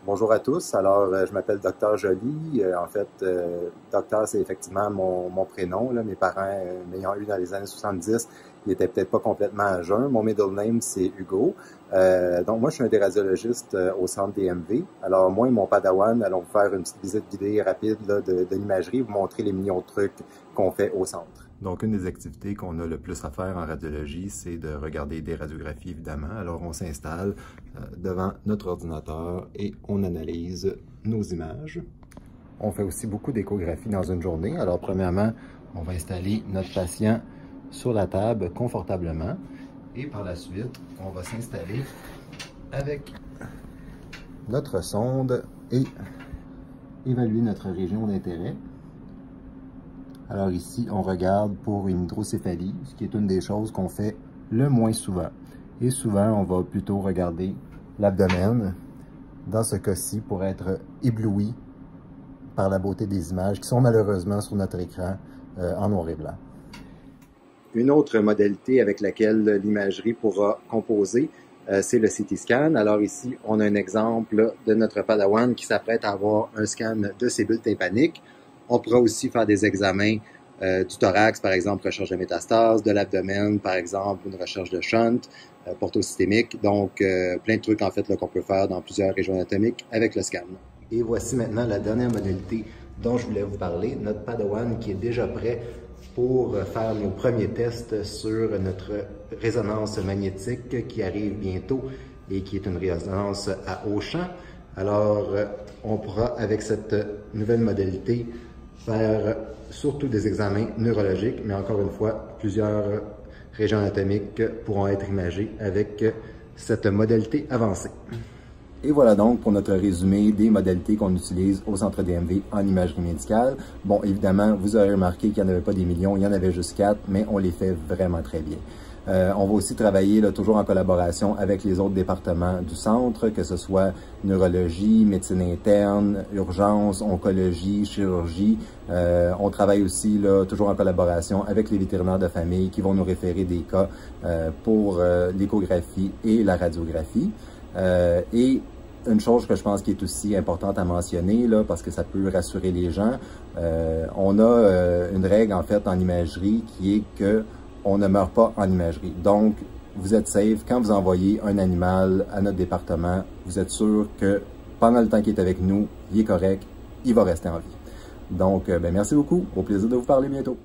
Bonjour à tous. Alors, je m'appelle Dr Joly. En fait, docteur, c'est effectivement mon prénom. Là. Mes parents, m'ayant eu dans les années 70, ils n'étaient peut-être pas complètement à jeun. Mon middle name, c'est Hugo. Donc, moi, je suis un des radiologistes au centre DMV. Alors, moi et mon padawan allons vous faire une petite visite guidée rapide là, de l'imagerie, vous montrer les millions de trucs qu'on fait au centre. Donc, une des activités qu'on a le plus à faire en radiologie, c'est de regarder des radiographies, évidemment. Alors, on s'installe devant notre ordinateur et on analyse nos images. On fait aussi beaucoup d'échographies dans une journée. Alors, premièrement, on va installer notre patient sur la table confortablement. Et par la suite, on va s'installer avec notre sonde et évaluer notre région d'intérêt. Alors ici, on regarde pour une hydrocéphalie, ce qui est une des choses qu'on fait le moins souvent. Et souvent, on va plutôt regarder l'abdomen, dans ce cas-ci, pour être ébloui par la beauté des images qui sont malheureusement sur notre écran en noir et blanc. Une autre modalité avec laquelle l'imagerie pourra composer, c'est le CT scan. Alors ici, on a un exemple de notre padawan qui s'apprête à avoir un scan de ses bulles tympaniques. On pourra aussi faire des examens du thorax, par exemple, recherche de métastases, de l'abdomen, par exemple, une recherche de shunt, portosystémique. Donc, plein de trucs, en fait, qu'on peut faire dans plusieurs régions anatomiques avec le scan. Et voici maintenant la dernière modalité dont je voulais vous parler, notre padawan qui est déjà prêt pour faire nos premiers tests sur notre résonance magnétique qui arrive bientôt et qui est une résonance à haut champ. Alors, on pourra, avec cette nouvelle modalité, faire surtout des examens neurologiques, mais encore une fois, plusieurs régions anatomiques pourront être imagées avec cette modalité avancée. Et voilà donc pour notre résumé des modalités qu'on utilise au centre DMV en imagerie médicale. Bon, évidemment, vous aurez remarqué qu'il n'y en avait pas des millions, il y en avait juste 4, mais on les fait vraiment très bien. On va aussi travailler là, toujours en collaboration avec les autres départements du centre, que ce soit neurologie, médecine interne, urgence, oncologie, chirurgie. On travaille aussi là, toujours en collaboration avec les vétérinaires de famille qui vont nous référer des cas pour l'échographie et la radiographie. Et une chose que je pense qui est aussi importante à mentionner, là, parce que ça peut rassurer les gens, on a une règle en fait en imagerie qui est que on ne meurt pas en imagerie. Donc, vous êtes safe. Quand vous envoyez un animal à notre département, vous êtes sûr que pendant le temps qu'il est avec nous, il est correct, il va rester en vie. Donc, merci beaucoup. Au plaisir de vous parler bientôt.